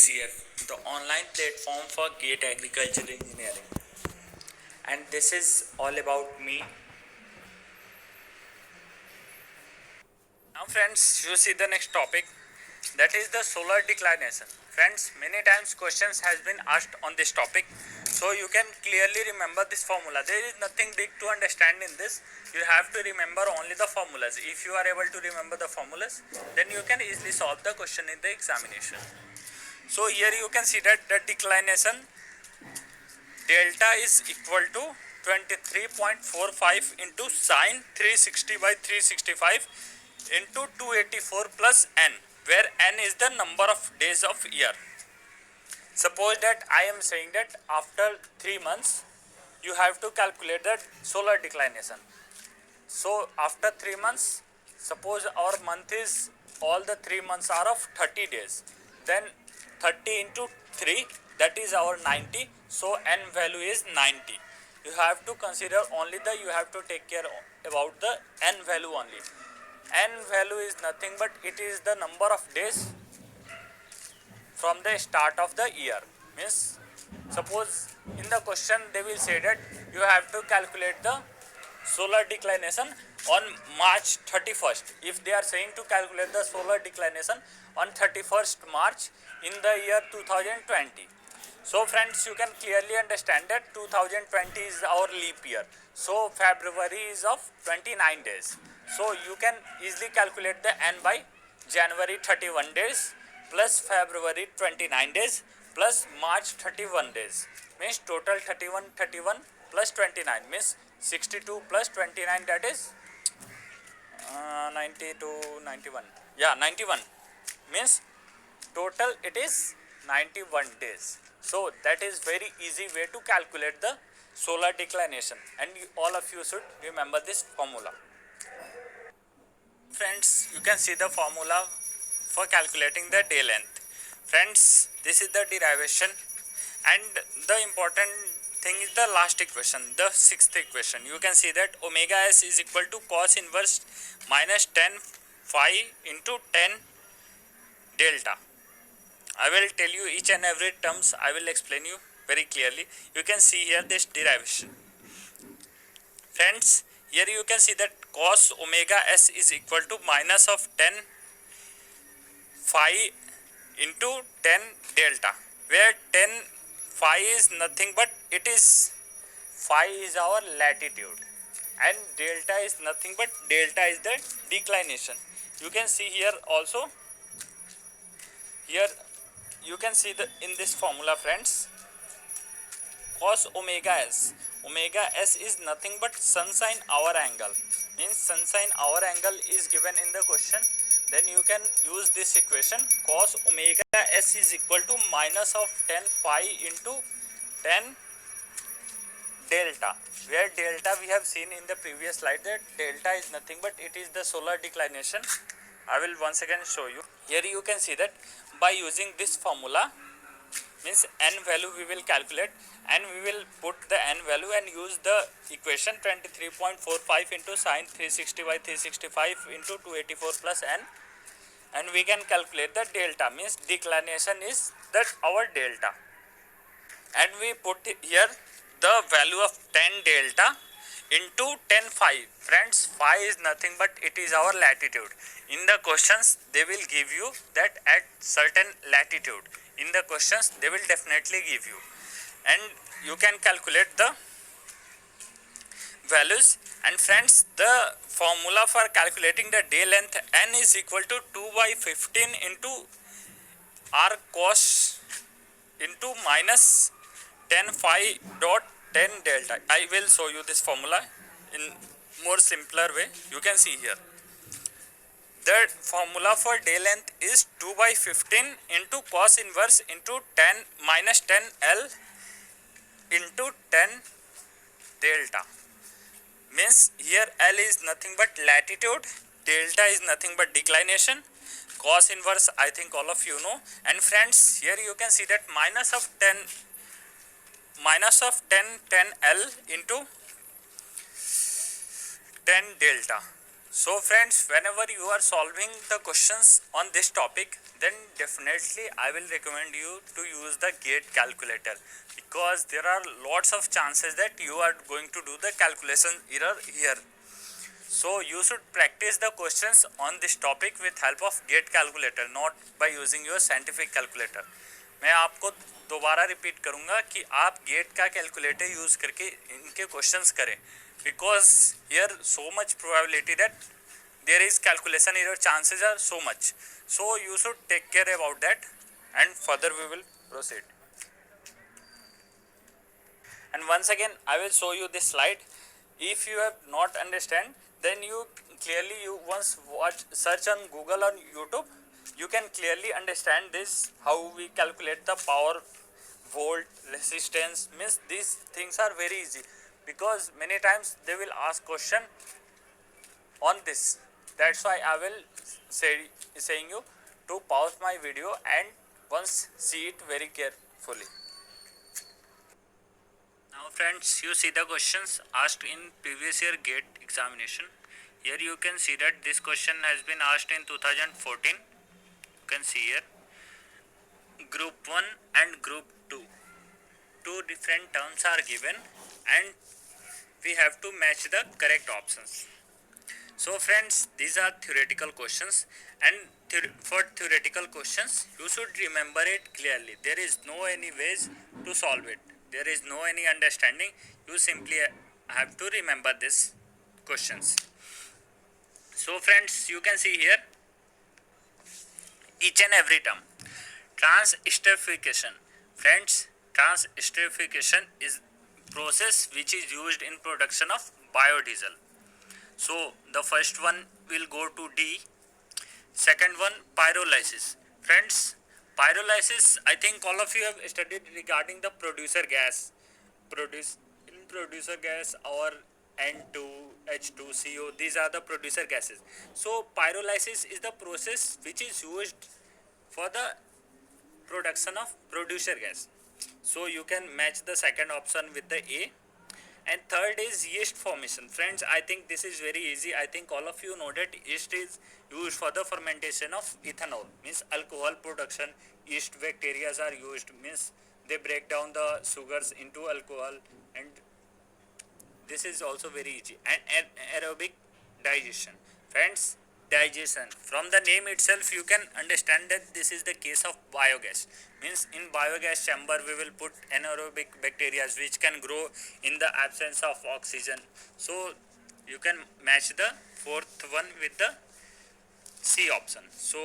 ACF, the online platform for GATE Agriculture Engineering. And this is all about me. Now friends, you see the next topic, that is the solar declination. Friends, many times questions has been asked on this topic, so you can clearly remember this formula. There is nothing big to understand in this. You have to remember only the formulas. If you are able to remember the formulas, then you can easily solve the question in the examination. So here you can see that the declination delta is equal to 23.45 into sine 360 by 365 into 284 plus n, where n is the number of days of year. Suppose that I am saying that after 3 months you have to calculate the solar declination. So after 3 months, suppose our month is, all the 3 months are of 30 days, then 30 into 3, that is our 90, so n value is 90. You have to consider only you have to take care about the n value only. N value is nothing but it is the number of days from the start of the year. Means suppose in the question they will say that you have to calculate the solar declination on March 31st. If they are saying to calculate the solar declination on 31st March in the year 2020. So friends, you can clearly understand that 2020 is our leap year. So February is of 29 days. So you can easily calculate the n by January 31 days plus February 29 days plus March 31 days. Means total 31 plus 29 means 62 plus 29, that is 92, 91. Yeah, 91 means total it is 91 days. So that is very easy way to calculate the solar declination, and all of you should remember this formula. Friends, you can see the formula for calculating the day length. Friends, this is the derivation, and the important thing is the last equation, the sixth equation. You can see that omega s is equal to cos inverse minus 10 phi into 10 delta. I will tell you each and every terms, I will explain you very clearly. You can see here this derivation. Friends, here you can see that cos omega s is equal to minus of 10 phi into 10 delta, where 10 phi is nothing but it is, phi is our latitude and delta is nothing but delta is the declination. You can see here also, here you can see the in this formula friends, cos omega s is nothing but sun sine hour angle. Means sun sine hour angle is given in the question, then you can use this equation, cos omega s is equal to minus of 10 phi into 10 delta, where delta we have seen in the previous slide that delta is nothing but it is the solar declination. I will once again show you. Here you can see that by using this formula, means n value we will calculate, and we will put the n value and use the equation 23.45 into sine 360 by 365 into 284 plus n, and we can calculate the delta, means declination is that our delta, and we put here the value of 10 delta into 10 phi. Friends, phi is nothing but it is our latitude. In the questions they will give you that at certain latitude. In the questions they will definitely give you, and you can calculate the values. And friends, the formula for calculating the day length, n is equal to 2 by 15 into r cos into minus 10 phi dot 10 delta. I will show you this formula in more simpler way. You can see here. The formula for day length is 2 by 15 into cos inverse into 10 minus 10 L into 10 delta. Means here L is nothing but latitude, delta is nothing but declination, cos inverse I think all of you know. And friends, here you can see that minus of 10 10 L into 10 delta. So friends, whenever you are solving the questions on this topic, then definitely I will recommend you to use the gate calculator, because there are lots of chances that you are going to do the calculation error here. So you should practice the questions on this topic with help of gate calculator, not by using your scientific calculator. मैं आपको दोबारा repeat करूंगा कि आप gate का calculator use करके इनके questions करें, because here so much probability that there is calculation error chances are so much. So you should take care about that, and further we will proceed. And once again I will show you this slide. If you have not understand, then you clearly, you once watch, search on Google or YouTube, you can clearly understand this, how we calculate the power, volt, resistance. Means these things are very easy, because many times they will ask question on this. That's why I will saying you to pause my video and once see it very carefully. Now friends, you see the questions asked in previous year GATE examination. Here you can see that this question has been asked in 2014. You can see here group 1 and group 2. Two different terms are given and we have to match the correct options. So friends, these are theoretical questions, and for theoretical questions you should remember it clearly. There is no any ways to solve it. There is no any understanding. You simply have to remember these questions. So friends, you can see here each and every term. Trans-esterification. Friends, trans-esterification is process which is used in production of biodiesel. So the first one will go to D. Second one, pyrolysis. Friends, pyrolysis, I think all of you have studied regarding the producer gas. Producer gas or N2, H2CO, these are the producer gases. So pyrolysis is the process which is used for the production of producer gas. So you can match the second option with the A. And third is yeast formation. Friends, I think this is very easy. I think all of you know that yeast is used for the fermentation of ethanol, means alcohol production. Yeast bacteria are used, means they break down the sugars into alcohol, and this is also very easy. And aerobic digestion. Friends, digestion, from the name itself you can understand that this is the case of biogas. Means in biogas chamber we will put anaerobic bacteria which can grow in the absence of oxygen. So you can match the fourth one with the C option. So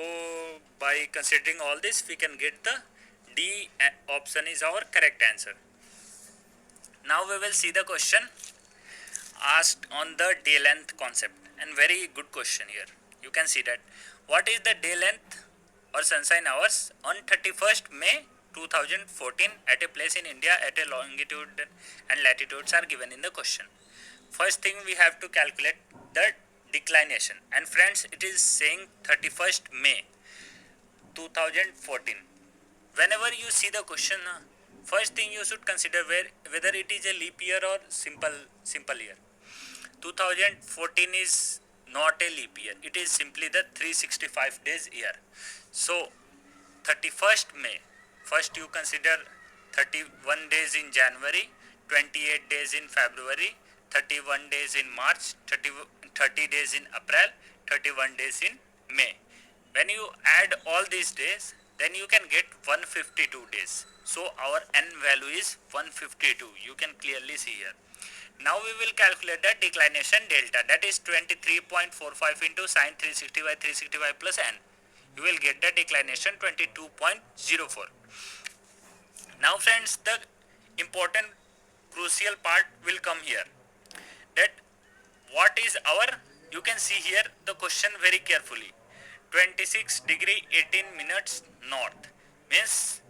by considering all this, we can get the D option is our correct answer. Now we will see the question asked on the day length concept, and very good question here. You can see that what is the day length or sunshine hours on 31st May 2014 at a place in India at a longitude and latitudes are given in the question. First thing we have to calculate the declination, and friends, it is saying 31st May 2014. Whenever you see the question, first thing you should consider whether it is a leap year or simple year. 2014 is not a leap year, it is simply the 365 days year. So 31st May, first you consider 31 days in January, 28 days in February, 31 days in March, 30 days in April, 31 days in May. When you add all these days, then you can get 152 days. So our n value is 152. You can clearly see here. Now we will calculate the declination delta, that is 23.45 into sine 360 by 365 plus n. You will get the declination 22.04. Now friends, the important crucial part will come here, that what is our, you can see here the question very carefully. 26 degree 18 minutes north, means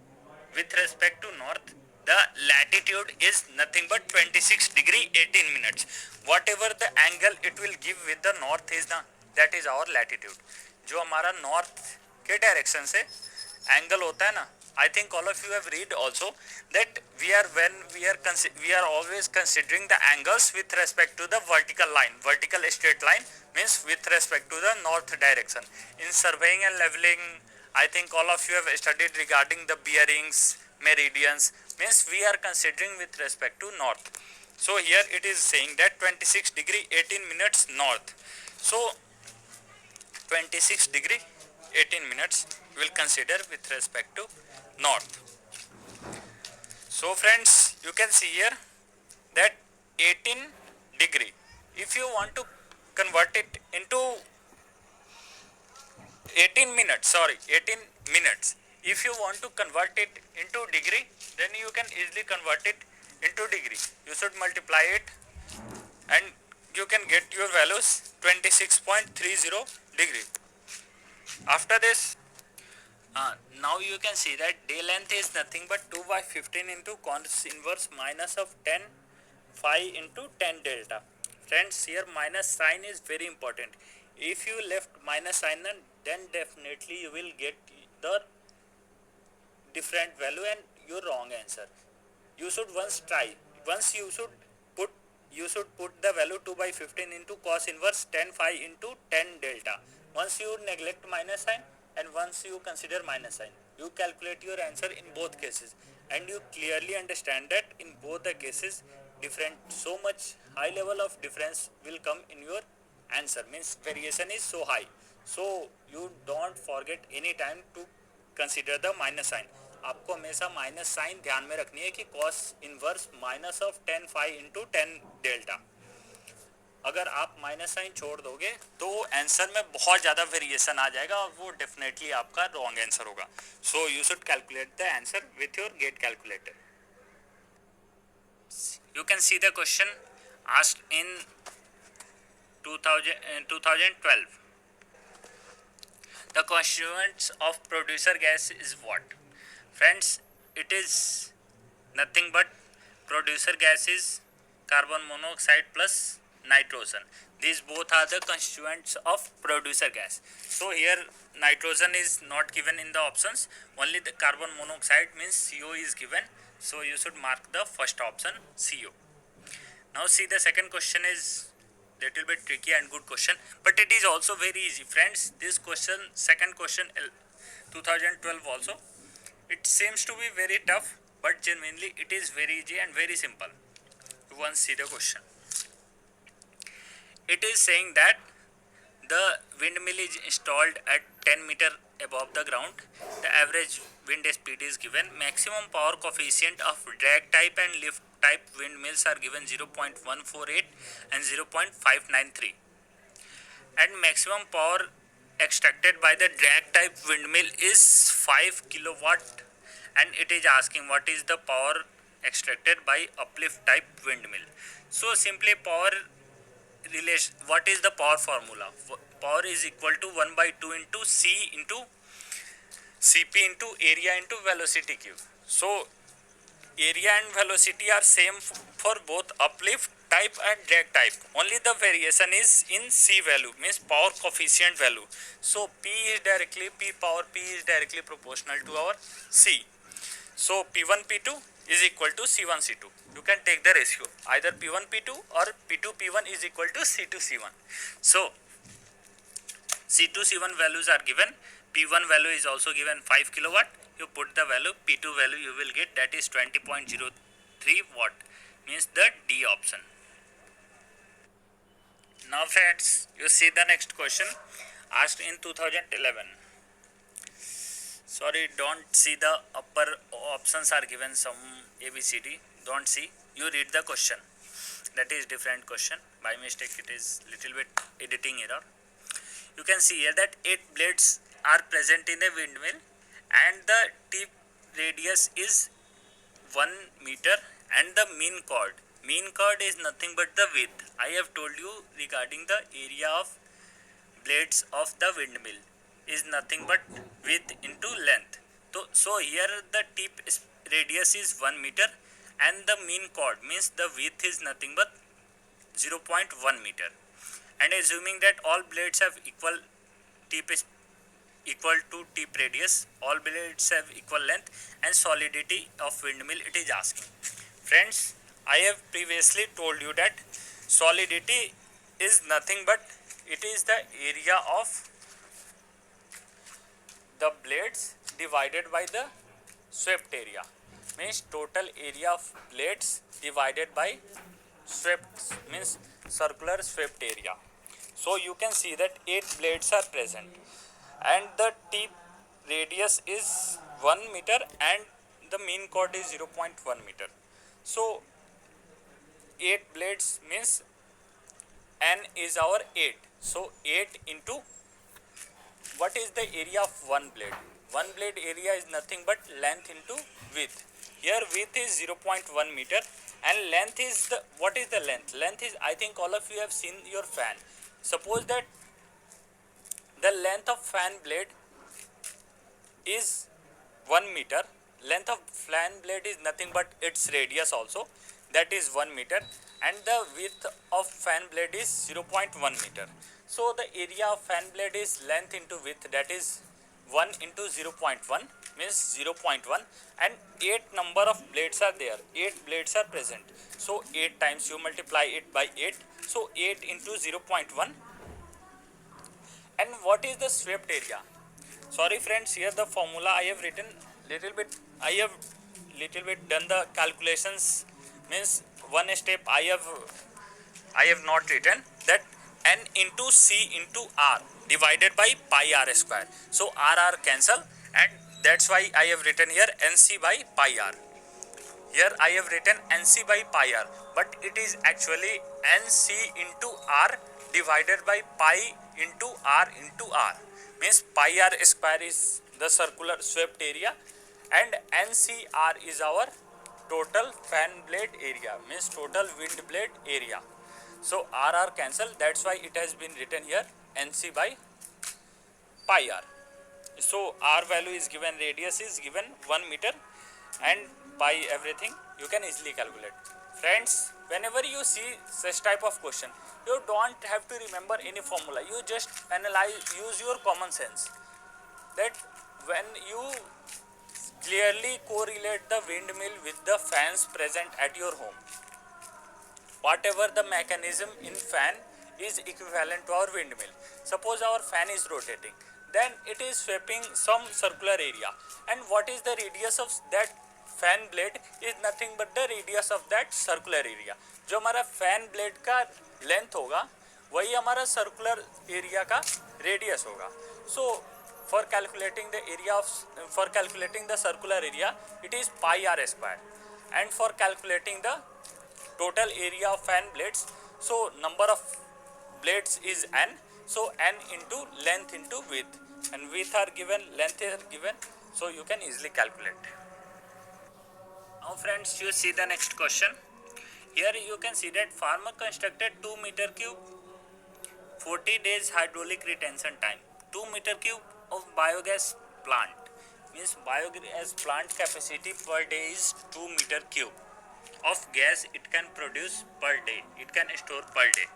with respect to north, the latitude is nothing but 26 degree 18 minutes. Whatever the angle it will give with the north is that is our latitude. जो हमारा north के direction से angle होता है ना, I think all of you have read also that we are always considering the angles with respect to the vertical line. Vertical straight line means with respect to the north direction. In surveying and leveling, I think all of you have studied regarding the bearings, meridians, means we are considering with respect to north. So here it is saying that 26 degree 18 minutes north. So 26 degree 18 minutes will consider with respect to north. So friends, you can see here that 18 degree, if you want to convert it into 18 minutes, sorry, 18 minutes, if you want to convert it into degree, then you can easily convert it into degree. You should multiply it and you can get your values 26.30 degree. After this, now you can see that day length is nothing but 2 by 15 into cos inverse minus of 10 phi into 10 delta. Friends, here minus sign is very important. If you left minus sign, then definitely you will get the different value and your wrong answer. You should once try. Once you should put the value 2 by 15 into cos inverse 10 phi into 10 delta. Once you neglect minus sign and once you consider minus sign, you calculate your answer in both cases, and you clearly understand that in both the cases different, so much high level of difference will come in your answer, means variation is so high. So you don't forget any time to consider the minus sign. आपको हमेशा minus sign ध्यान में रखनी है कि cos inverse minus of 10 phi into 10 delta. अगर आप minus sign छोड़ दोगे तो आंसर में बहुत ज़्यादा वेरिएशन आ जाएगा और वो डेफिनेटली आपका रॉन्ग आंसर होगा. So you should calculate the answer with your GATE calculator. You can see the question asked in 2012. The constituents of producer gas is what? Friends, it is nothing but producer gas is carbon monoxide plus nitrogen. These both are the constituents of producer gas. So here nitrogen is not given in the options, only the carbon monoxide means CO is given. So you should mark the first option CO. Now see the second question is little bit tricky and good question, but it is also very easy. Friends, this question, second question 2012 also, it seems to be very tough, but genuinely it is very easy and very simple. Once see the question. It is saying that the windmill is installed at 10 meter above the ground. The average wind speed is given. Maximum power coefficient of drag type and lift type windmills are given 0.148 and 0.593. And maximum power extracted by the drag type windmill is 5 kilowatt, and it is asking what is the power extracted by uplift type windmill. So simply power relation, what is the power formula? Power is equal to 1 by 2 into C into Cp into area into velocity cube. So area and velocity are same for both uplift type and drag type. Only the variation is in C value, means power coefficient value. So P power P is directly proportional to our C. So P1 P2 is equal to C1 C2. You can take the ratio either P1 P2 or P2 P1 is equal to C2 C1. So C2 C1 values are given. P1 value is also given 5 kilowatt. You put the value, P2 value you will get, that is 20.03 watt, means the D option. Now friends, you see the next question asked in 2011. Sorry, don't see the upper options are given some ABCD. Don't see. You read the question. That is different question. By mistake it is little bit editing error. You can see here that 8 blades are present in a windmill and the tip radius is 1 meter and the mean chord. Mean chord is nothing but the width. I have told you regarding the area of blades of the windmill is nothing but width into length. So here the tip radius is 1 meter and the mean chord means the width is nothing but 0.1 meter. And assuming that all blades have equal tip equal to tip radius, all blades have equal length, and solidity of windmill it is asking. Friends, I have previously told you that solidity is nothing but it is the area of the blades divided by the swept area, means total area of blades divided by swept, means circular swept area. So you can see that 8 blades are present and the tip radius is 1 meter and the mean chord is 0.1 meter. So 8 blades means n is our 8. So 8 into what is the area of one blade? One blade area is nothing but length into width. Here width is 0.1 meter and length is the, what is the length? Length is, I think all of you have seen your fan. Suppose that the length of fan blade is 1 meter. Length of fan blade is nothing but its radius also, that is 1 meter, and the width of fan blade is 0.1 meter. So the area of fan blade is length into width, that is 1 into 0.1 means 0.1, and 8 number of blades are there, 8 blades are present. So 8 times you multiply it by 8, so 8 into 0.1. And what is the swept area? Sorry friends, here the formula I have written little bit, I have little bit done the calculations, means one step I have not written, that n into c into r divided by pi r square. So r cancel and that's why I have written here nc by pi r. Here I have written nc by pi r, but it is actually nc into r divided by pi into r, means pi r square is the circular swept area and ncr is our total fan blade area, means total wind blade area. So r cancel, that's why it has been written here nc by pi r. So r value is given, radius is given 1 meter and pi everything you can easily calculate. Friends, whenever you see such type of question, you don't have to remember any formula, you just analyze, use your common sense, that when you clearly correlate the windmill with the fans present at your home, whatever the mechanism in fan is equivalent to our windmill. Suppose our fan is rotating, then it is sweeping some circular area, and what is the radius of that fan blade is nothing but the radius of that circular area. जो हमारा fan blade का length होगा वही हमारा circular area का radius होगा. So for calculating the area of, for calculating the circular area, it is pi r square, and for calculating the total area of fan blades, so number of blades is n, so n into length into width, and width are given, length are given, so you can easily calculate. Now friends, you see the next question. Here you can see that farmer constructed 2 meter cube 40 days hydraulic retention time, 2 meter cube of biogas plant, means biogas plant capacity per day is 2 meter cube of gas it can produce per day, it can store per day.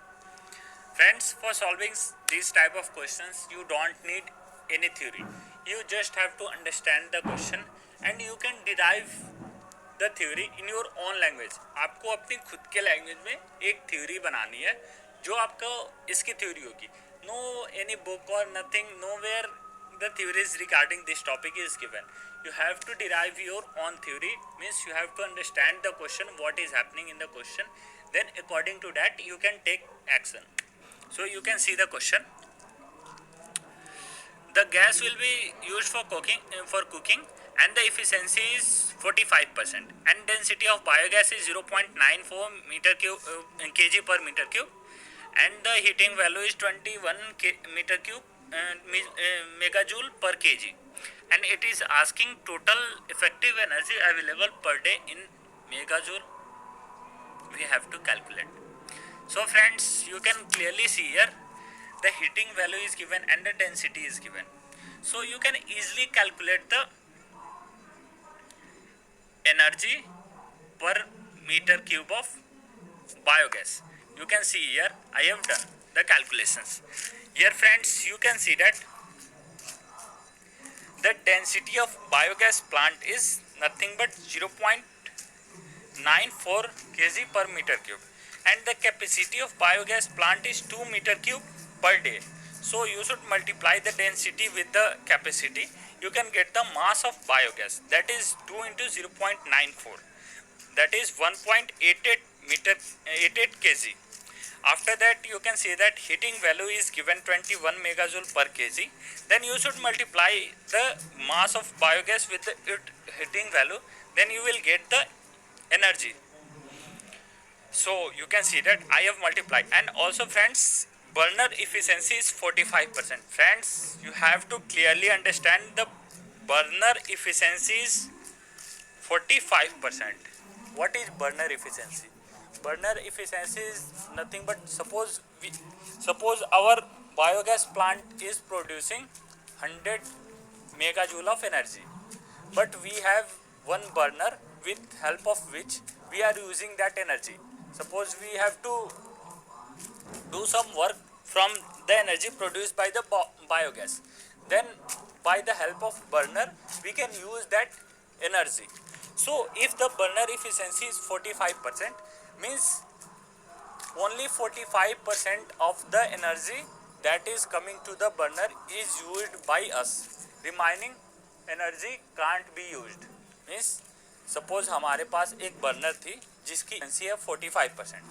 Friends, for solving these type of questions you don't need any theory, you just have to understand the question and you can derive the theory in your own language. आपको अपनी खुद के language में एक theory बनानी है जो आपको इसकी थ्योरी होगी. No any book or nothing, nowhere the theories regarding this topic is given. You have to derive your own theory, means you have to understand the question, what is happening in the question, then according to that you can take action. So you can see the question. The gas will be used for cooking and the efficiency is 45% and density of biogas is 0.94 kg per meter cube and the heating value is 21 meter cube megajoule per kg, and it is asking total effective energy available per day in megajoule. We have to calculate. So friends, you can clearly see here the heating value is given and the density is given, so you can easily calculate the energy per meter cube of biogas. You can see here I have done the calculations. Here friends, you can see that the density of biogas plant is nothing but 0.94 kg per meter cube, and the capacity of biogas plant is 2 meter cube per day. So you should multiply the density with the capacity. You can get the mass of biogas, that is 2 into 0.94, that is 1.88 meter 88 kg. After that, you can see that heating value is given 21 megajoule per kg. Then you should multiply the mass of biogas with the heating value. Then you will get the energy. So you can see that I have multiplied. And also friends, burner efficiency is 45%. Friends, you have to clearly understand the burner efficiency is 45%. What is burner efficiency? Burner efficiency is nothing but suppose our biogas plant is producing 100 megajoule of energy, but we have one burner with help of which we are using that energy. Suppose we have to do some work from the energy produced by the biogas, then by the help of burner we can use that energy. So if the burner efficiency is 45%, means only 45% of the energy that is coming to the burner is used by us. Remaining energy can't be used. Means suppose हमारे पास एक burner थी जिसकी efficiency है 45%,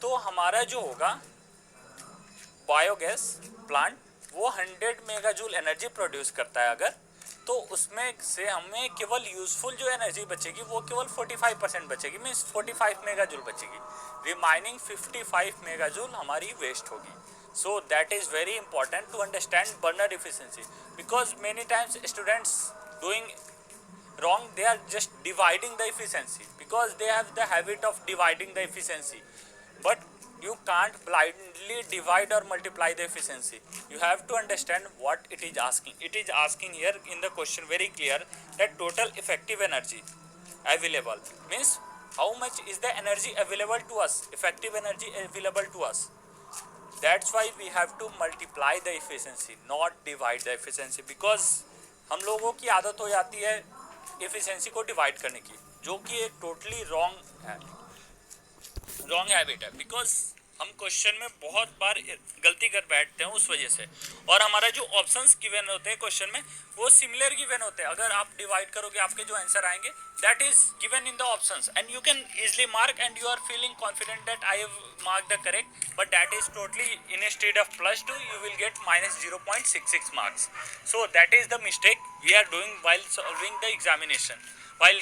तो हमारा जो होगा biogas plant वो 100 मेगाजूल एनर्जी प्रोड्यूस करता है अगर, तो उसमें से हमें केवल यूजफुल जो एनर्जी बचेगी वो केवल 45% बचेगी, मीन्स 45 मेगाजूल बचेगी. रिमाइनिंग 55 मेगाजूल हमारी वेस्ट होगी. So that is very important to understand burner efficiency, because many times students doing wrong, they are just dividing the efficiency because they have the habit of dividing the efficiency, but you can't blindly divide or multiply the efficiency. You have to understand what it is asking. It is asking here in the question very clear that total effective energy available means how much is the energy available to us, effective energy available to us. That's why we have to multiply the efficiency, not divide the efficiency, because हम लोगों की आदत हो जाती है efficiency को divide करने की, जो कि एक टोटली रॉन्ग हैबिट है, बिकॉज हम क्वेश्चन में बहुत बार गलती कर बैठते हैं उस वजह से. और हमारा जो ऑप्शंस गिवन होते हैं क्वेश्चन में वो सिमिलर गिवन होते हैं. अगर आप डिवाइड करोगे आपके जो आंसर आएंगे that is given in the options and you can easily mark and you are feeling confident that I have mark the correct, but that is totally instead of +2 you will get -0.66 marks. So that is the mistake we are doing while solving the examination, while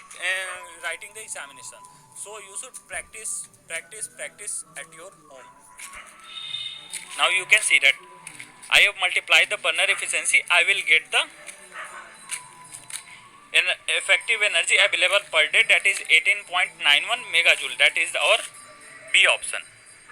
writing the examination. So you should practice at your home. Now you can see that I have multiplied the burner efficiency. I will get the effective energy available per day, that is 18.91 megajoule. That is our B option.